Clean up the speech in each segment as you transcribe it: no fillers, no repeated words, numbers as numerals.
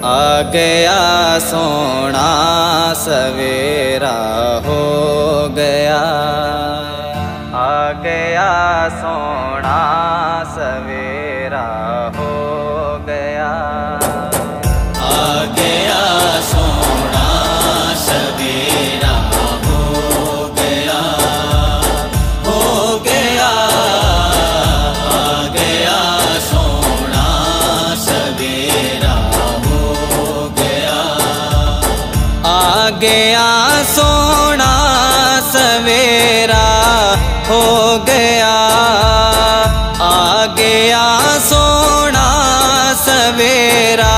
आ गया सोना सवेरा हो गया, आ गया सोना सवेरा हो गया, आ गया सोना सवेरा हो गया, हो गया, आ गया सोना सवेरा हो गया, आ गया सोना सवेरा हो गया, आ गया सोना सवेरा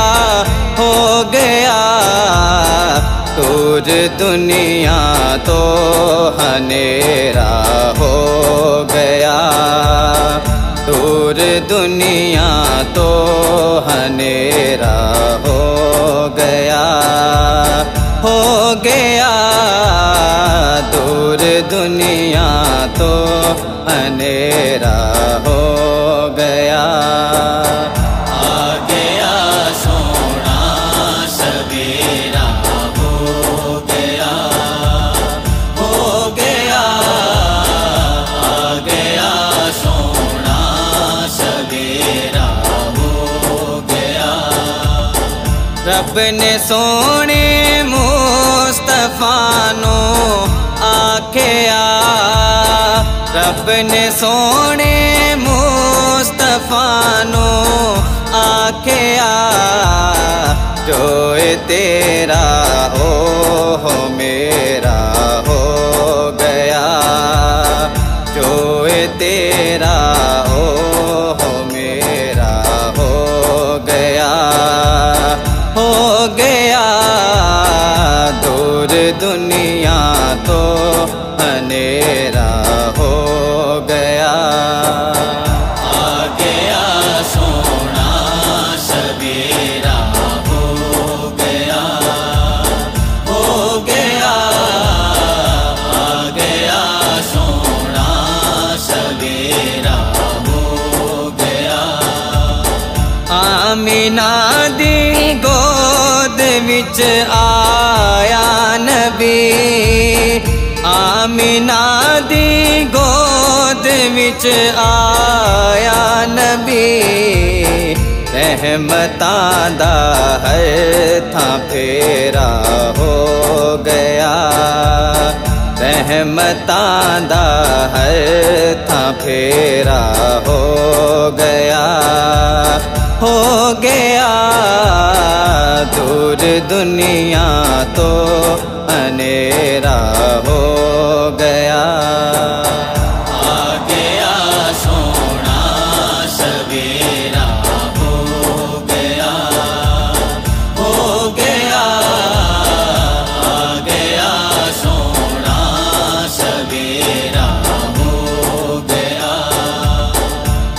हो गया, दूर दुनिया तो हनेरा हो गया, दूर दुनिया तो हनेरा हो गया, हो गया, दूर दुनिया तो हनेरा हो गया, आ गया सोना सवेरा हो गया, हो गया, आ गया सोना सवेरा हो गया, रब ने सोने मुस्तफा नो आख्या, रब ने सोने मुस्तफा नो आख्या, जो तेरा हो मेरा हो गया, जो तेरा हो मेरा हो गया, हो गया, दूर दुनिया तो हनेरा हो गया, आ गया सोना सवेरा हो गया, हो गया, आ गया सोना सवेरा हो गया, आमीना दी गोद विच आया नबी, आमीना दी गोद विच आया नबी, रहमतां दा हर थां फेरा हो गया, रहमतां दा हर थां फेरा हो गया, हो गया, दूर दुनिया तो हनेरा हो गया, आ गया सोना सवेरा हो गया, हो गया, आ गया सोना सवेरा हो गया,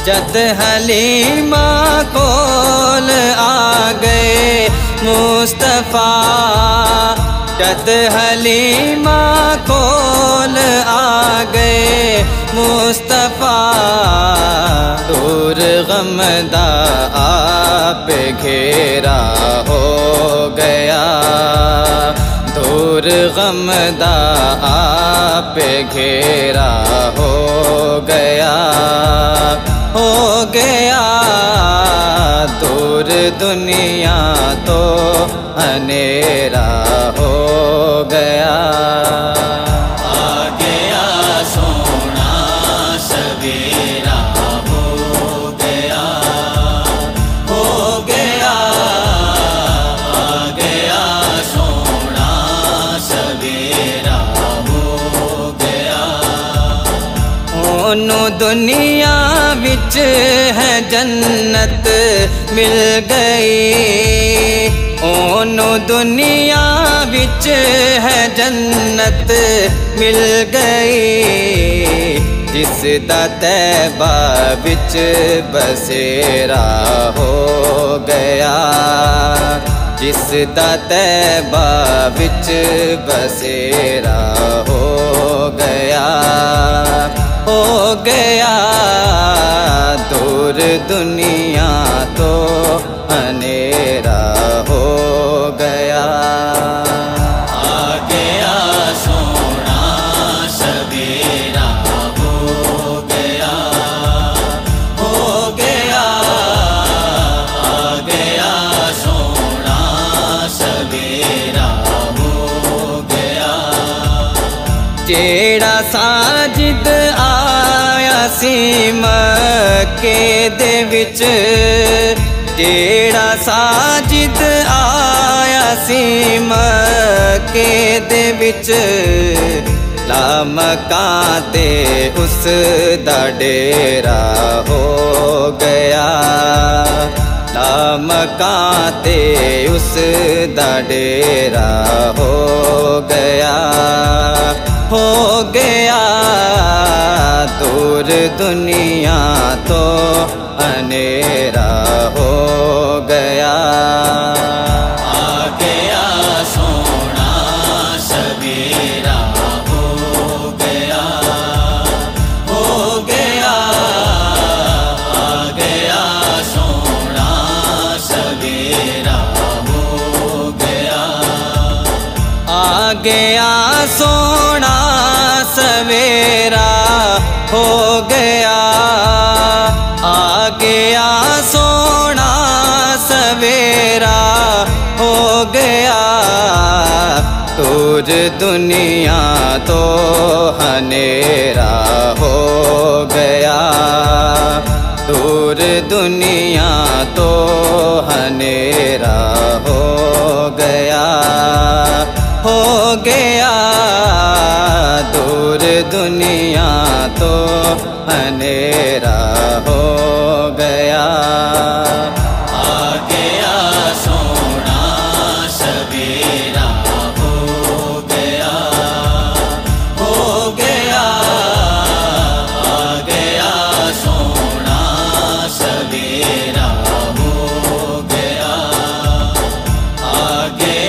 जद हलीमा कोल आ गए मुस्तफा, जद हलीमा कोल आ गए मुस्तफा, दूर गम दा आप घेरा हो गया, दूर गम दा आप घेरा हो गया, हो गया, दूर दुनिया तो हनेरा हो गया, आ गया सोना सवेरा हो गया, हो गया, आ गया सोना सवेरा हो गया, ओनू दुनिया विच है जन्नत मिल गई, ओनू दुनिया विच है जन्नत मिल गई, जिस दा तैबा विच बसेरा हो गया, जिस दा तैबा विच बसेरा हो गया, हो गया, दूर दुनिया तो हनेरा हो मक्के दे विच जेड़ा साजिद आया सी मक्के दे विच ला मकां ते उस दा डेरा हो गया ला मकां ते उस दा डेरा हो गया दूर दुनिया तो अनेरा हो गया आ गया सोना सवेरा हो गया हो गया आ गया सोना सवेरा हो गया आ गया सोना सवेरा हो गया आ गया सोना सवेरा हो गया दूर दुनिया तो हनेरा हो गया दूर दुनिया तो हनेरा हो गया हो गया दूर दुनिया तो अंधेरा हो गया आ गया सोना सवेरा हो गया हो गया आ गया सोना सवेरा हो गया आ गया